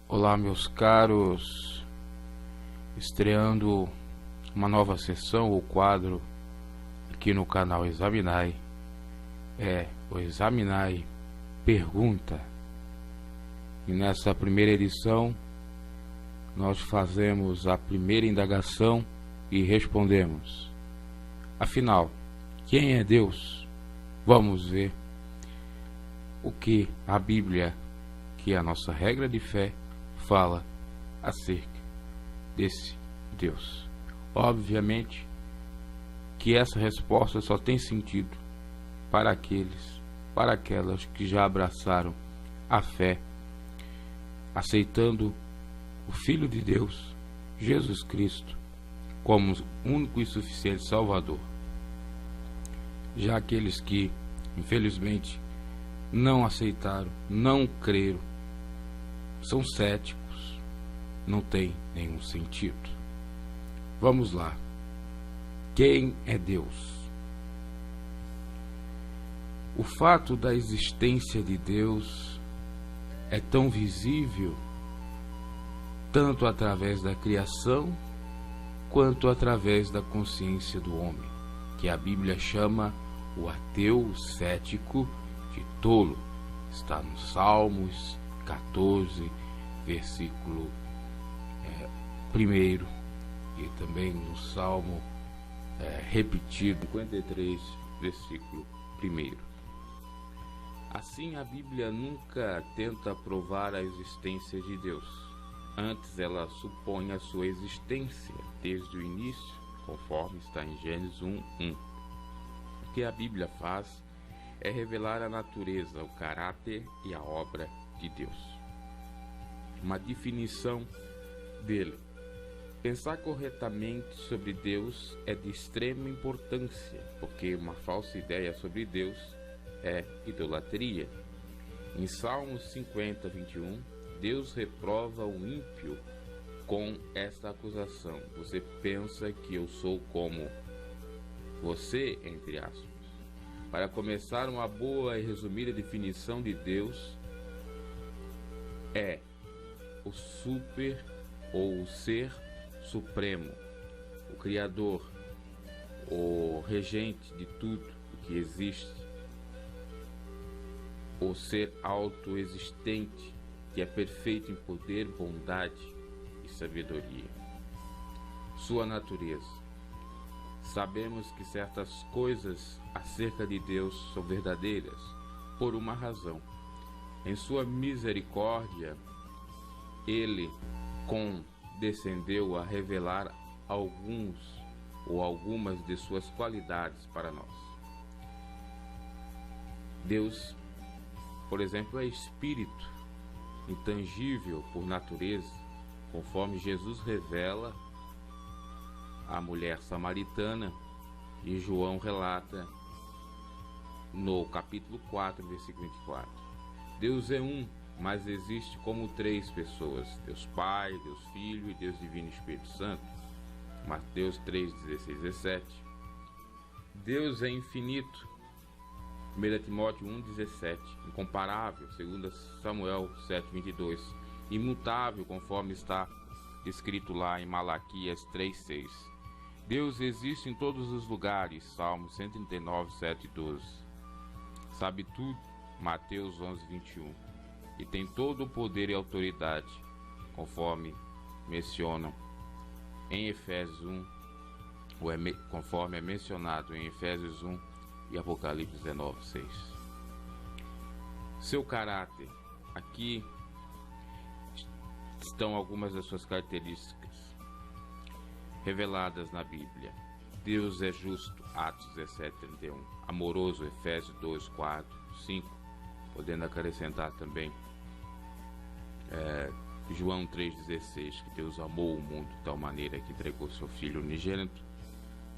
Olá, meus caros, estreando uma nova sessão ou quadro aqui no canal Examinai, o Examinai Pergunta. E nessa primeira edição nós fazemos a primeira indagação e respondemos: afinal, quem é Deus? Vamos ver o que a Bíblia, que é a nossa regra de fé, fala acerca desse Deus. Obviamente que essa resposta só tem sentido para aquelas que já abraçaram a fé, aceitando o Filho de Deus, Jesus Cristo, como único e suficiente Salvador. Já aqueles que, infelizmente, não aceitaram, não creram, são céticos, não tem nenhum sentido. Vamos lá. Quem é Deus? O fato da existência de Deus é tão visível, tanto através da criação, quanto através da consciência do homem, que a Bíblia chama o ateu cético de tolo. Está no Salmos 14, versículo 1, e também no Salmo repetido, 53, versículo 1. Assim, a Bíblia nunca tenta provar a existência de Deus. Antes, ela supõe a sua existência desde o início, conforme está em Gênesis 1:1. O que a Bíblia faz é revelar a natureza, o caráter e a obra de Deus. Uma definição dele. Pensar corretamente sobre Deus é de extrema importância, porque uma falsa ideia sobre Deus é idolatria. Em Salmos 50, 21, Deus reprova o ímpio com esta acusação: você pensa que eu sou como você, entre aspas. Para começar, uma boa e resumida definição de Deus é o super ou o ser supremo, o criador, o regente de tudo o que existe, o ser autoexistente, que é perfeito em poder, bondade e sabedoria. Sua natureza. Sabemos que certas coisas acerca de Deus são verdadeiras por uma razão. Em sua misericórdia, Ele condescendeu a revelar alguns ou algumas de suas qualidades para nós. Deus, por exemplo, é espírito, intangível por natureza, conforme Jesus revela à mulher samaritana e João relata no capítulo 4, versículo 24. Deus é um, mas existe como três pessoas: Deus Pai, Deus Filho e Deus Divino Espírito Santo. Mateus 3, 16, 17. Deus é infinito. 1 Timóteo 1, 17. Incomparável, 2 Samuel 7, 22. Imutável, conforme está escrito lá em Malaquias 3, 6. Deus existe em todos os lugares. Salmo 139, 7 e 12. Sabe tudo. Mateus 11, 21. E tem todo o poder e autoridade, conforme mencionam em Efésios 1, conforme é mencionado em Efésios 1 e Apocalipse 19, 6. Seu caráter. Aqui estão algumas das suas características reveladas na Bíblia. Deus é justo, Atos 17, 31. Amoroso, Efésios 2, 4, 5. Podendo acrescentar também João 3,16, que Deus amou o mundo de tal maneira que entregou seu Filho unigênito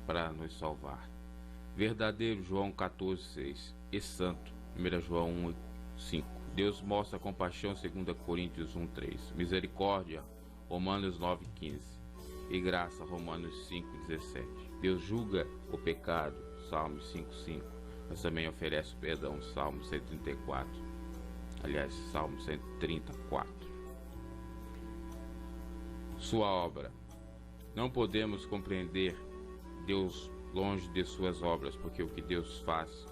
para nos salvar. Verdadeiro, João 14,6. E santo, 1 João 1,5. Deus mostra compaixão, 2 Coríntios 1,3. Misericórdia, Romanos 9,15. E graça, Romanos 5,17. Deus julga o pecado, Salmos 5,5. Mas também oferece perdão, Salmo 134. Aliás, Salmo 134. sua obra. Não podemos compreender Deus longe de suas obras, porque o que Deus faz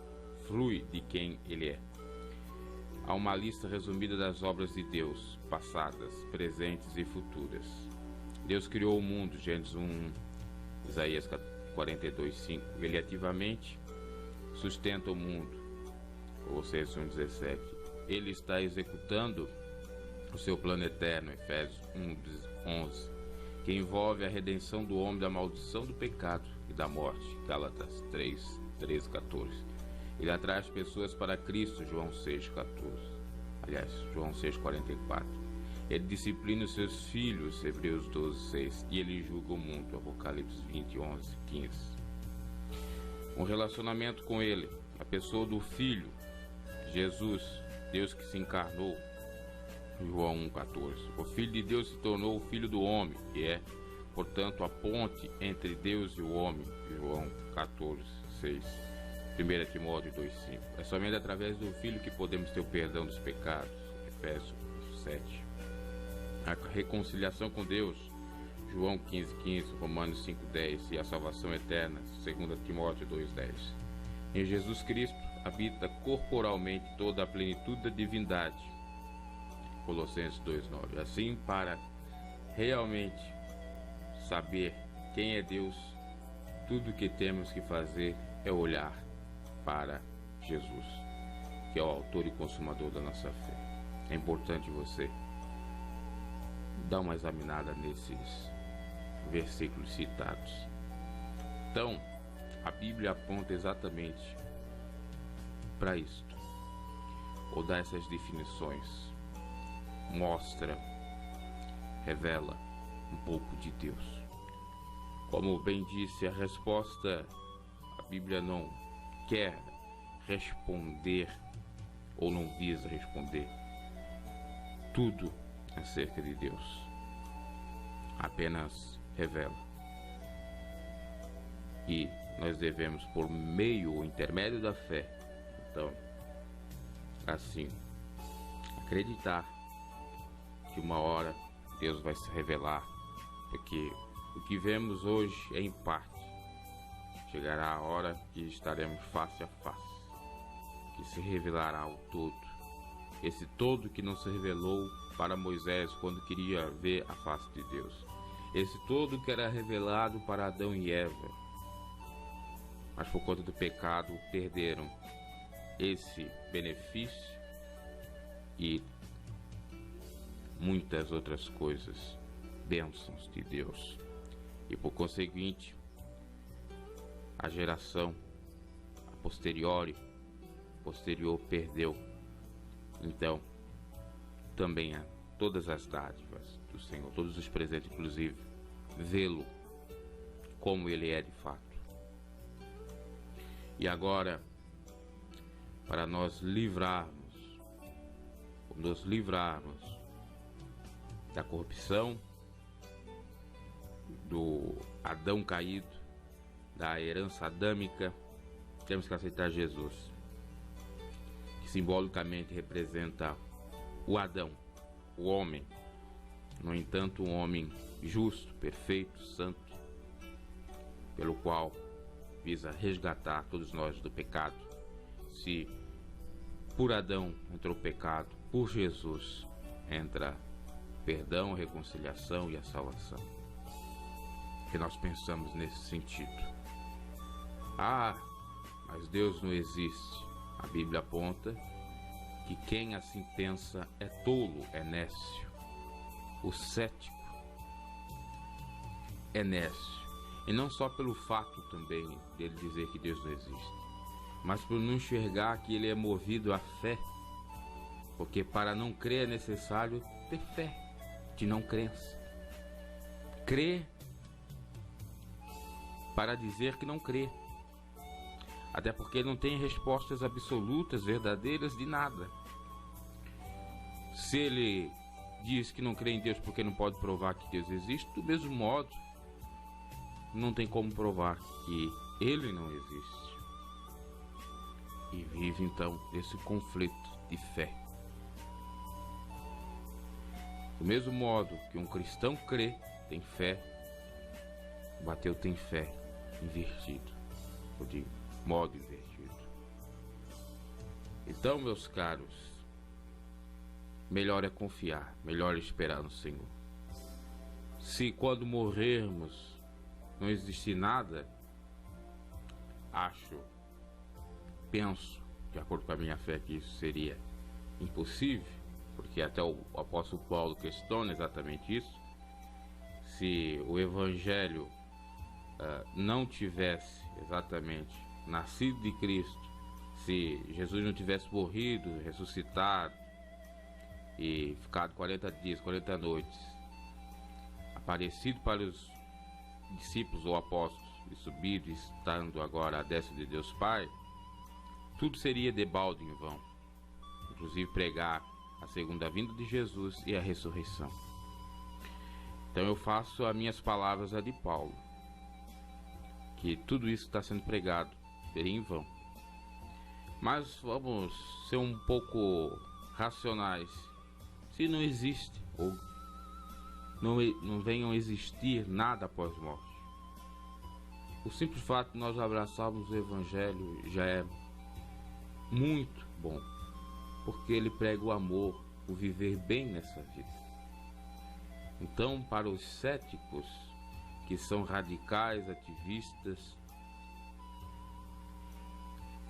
flui de quem Ele é. Há uma lista resumida das obras de Deus, passadas, presentes e futuras. Deus criou o mundo, Gênesis 1, Isaías 42:5. Ele ativamente sustenta o mundo, Colossenses 1:17. Ele está executando o seu plano eterno, Efésios 1:11, que envolve a redenção do homem da maldição do pecado e da morte, Gálatas 3:13-14. Ele atrai as pessoas para Cristo, João 6:14. Aliás, João 6:44. Ele disciplina os seus filhos, Hebreus 12:6. E ele julga o mundo, Apocalipse 20:11-15. Um relacionamento com ele, a pessoa do Filho, Jesus, Deus que se encarnou, João 1:14. O Filho de Deus se tornou o Filho do homem, que é, portanto, a ponte entre Deus e o homem, João 14:6. 1 Timóteo 2:5. É somente através do Filho que podemos ter o perdão dos pecados, Efésios 7. A reconciliação com Deus, João 15:15, Romanos 5:10, e a salvação eterna, 2 Timóteo 2:10. Em Jesus Cristo habita corporalmente toda a plenitude da divindade, Colossenses 2:9. Assim, para realmente saber quem é Deus, tudo o que temos que fazer é olhar para Jesus, que é o autor e consumador da nossa fé. É importante você dar uma examinada nesses versículos citados. Então, a Bíblia aponta exatamente para isto, ou dá essas definições, mostra, revela um pouco de Deus. Como bem disse, a resposta, a Bíblia não quer responder ou não visa responder tudo acerca de Deus, apenas revela. E nós devemos, por meio ou intermédio da fé, então, assim, acreditar que uma hora Deus vai se revelar, porque o que vemos hoje é em parte. Chegará a hora que estaremos face a face, que se revelará o todo. Esse todo que não se revelou para Moisés quando queria ver a face de Deus. Esse todo que era revelado para Adão e Eva, mas por conta do pecado perderam esse benefício e muitas outras coisas, bênçãos de Deus. E por conseguinte, a geração posterior perdeu. Então, também há todas as dádivas do Senhor, todos os presentes, inclusive vê-lo como ele é de fato. E agora, para nos livrarmos da corrupção, do Adão caído, da herança adâmica, temos que aceitar Jesus, que simbolicamente representa o Adão, o homem. No entanto, um homem justo, perfeito, santo, pelo qual visa resgatar todos nós do pecado. Se por Adão entrou o pecado, por Jesus entra perdão, reconciliação e a salvação. Que nós pensamos nesse sentido. Mas Deus não existe. A Bíblia aponta que quem assim pensa é tolo, é nécio. O cético é nécio. E não só pelo fato também dele dizer que Deus não existe, mas por não enxergar que ele é movido à fé. Porque para não crer é necessário ter fé, de não crença. Crer para dizer que não crê. Até porque não tem respostas absolutas, verdadeiras de nada. Se ele diz que não crê em Deus porque não pode provar que Deus existe, do mesmo modo, não tem como provar que ele não existe. E vive então esse conflito de fé. Do mesmo modo que um cristão crê, tem fé, bateu tem fé invertido, ou de modo invertido. Então, meus caros, melhor é confiar, melhor é esperar no Senhor. Se quando morrermos não existir nada, penso, de acordo com a minha fé, que isso seria impossível, porque até o apóstolo Paulo questiona exatamente isso. Se o Evangelho não tivesse exatamente nascido de Cristo, se Jesus não tivesse morrido, ressuscitado e ficado 40 dias, 40 noites, aparecido para os discípulos ou apóstolos e subido, estando agora à destra de Deus Pai, tudo seria debalde em vão, inclusive pregar a segunda vinda de Jesus e a ressurreição. Então eu faço as minhas palavras a de Paulo, que tudo isso que está sendo pregado seria em vão. Mas vamos ser um pouco racionais. Se não existe ou não venham a existir nada após morte, o simples fato de nós abraçarmos o Evangelho já é muito bom, porque ele prega o amor, o viver bem nessa vida. Então, para os céticos que são radicais, ativistas,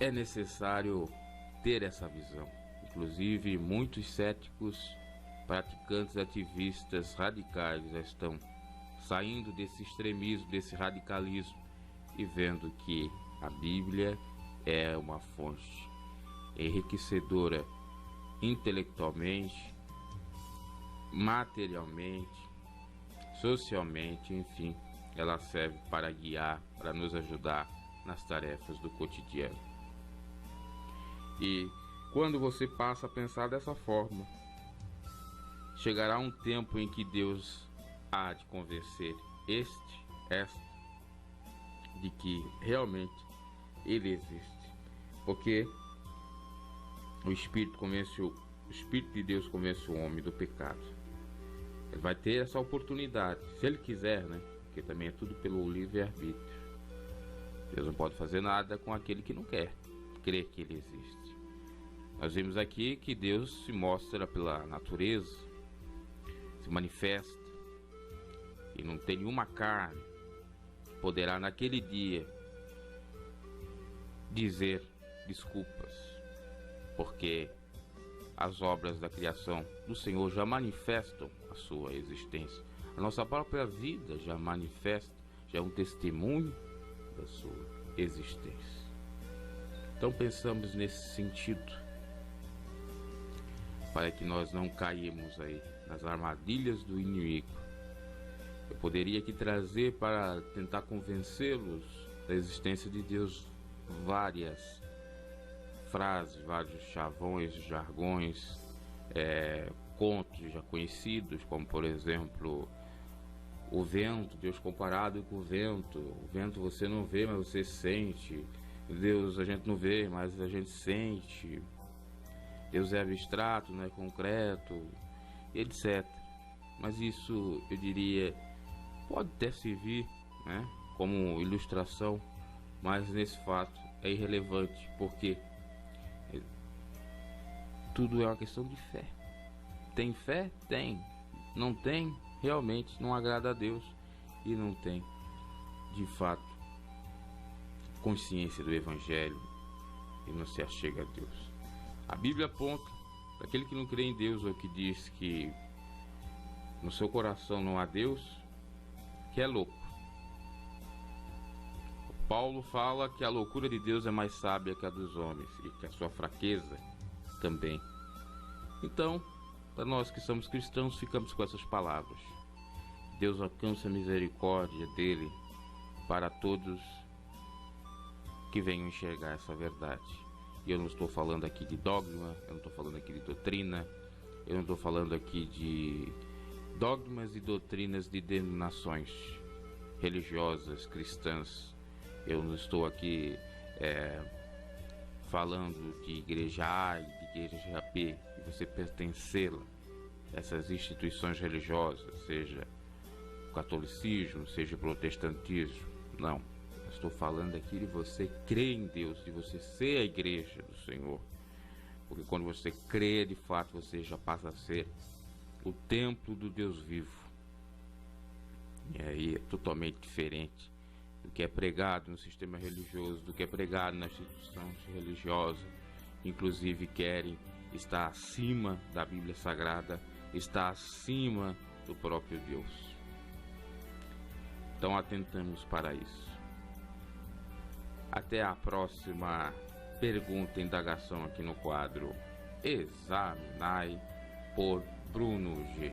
é necessário ter essa visão. Inclusive, muitos céticos, praticantes, ativistas, radicais já estão saindo desse extremismo, desse radicalismo e vendo que a Bíblia é uma fonte enriquecedora intelectualmente, materialmente, socialmente, enfim, ela serve para guiar, para nos ajudar nas tarefas do cotidiano. E quando você passa a pensar dessa forma, chegará um tempo em que Deus há de convencer esta, de que realmente Ele existe. Porque o Espírito de Deus convence o homem do pecado. Ele vai ter essa oportunidade, se ele quiser, né? Porque também é tudo pelo livre-arbítrio. Deus não pode fazer nada com aquele que não quer crer que Ele existe. Nós vimos aqui que Deus se mostra pela natureza, se manifesta, e não tem nenhuma carne que poderá naquele dia dizer desculpas, porque as obras da criação do Senhor já manifestam a sua existência. A nossa própria vida já manifesta, já é um testemunho da sua existência. Então pensamos nesse sentido, para que nós não caímos aí nas armadilhas do inimigo. Eu poderia aqui trazer para tentar convencê-los da existência de Deus várias frases, vários chavões, jargões, contos já conhecidos, como por exemplo o vento, Deus comparado com o vento você não vê, mas você sente. Deus a gente não vê, mas a gente sente. Deus é abstrato, não é concreto, etc. Mas isso, eu diria, pode até servir, né, como ilustração, mas nesse fato é irrelevante, porque tudo é uma questão de fé. Tem fé? Tem. Não tem? Realmente não agrada a Deus e não tem, de fato, consciência do Evangelho e não se achega a Deus. A Bíblia aponta para aquele que não crê em Deus ou que diz que no seu coração não há Deus, que é louco. Paulo fala que a loucura de Deus é mais sábia que a dos homens e que a sua fraqueza também. Então, para nós que somos cristãos, ficamos com essas palavras. Deus alcança a misericórdia dele para todos que venham enxergar essa verdade. E eu não estou falando aqui de dogma, eu não estou falando aqui de doutrina, eu não estou falando aqui de dogmas e doutrinas de denominações religiosas, cristãs. Eu não estou aqui falando de igreja A e de igreja B, e você pertencê-la, essas instituições religiosas, seja catolicismo, seja protestantismo. Não. Eu estou falando aqui de você crer em Deus, de você ser a igreja do Senhor. Porque quando você crê, de fato, você já passa a ser o templo do Deus vivo. E aí é totalmente diferente do que é pregado no sistema religioso, do que é pregado na instituição religiosa. Inclusive querem estar acima da Bíblia Sagrada, estar acima do próprio Deus. Então atentamos para isso. Até a próxima pergunta e indagação aqui no quadro Examinai por Bruno G.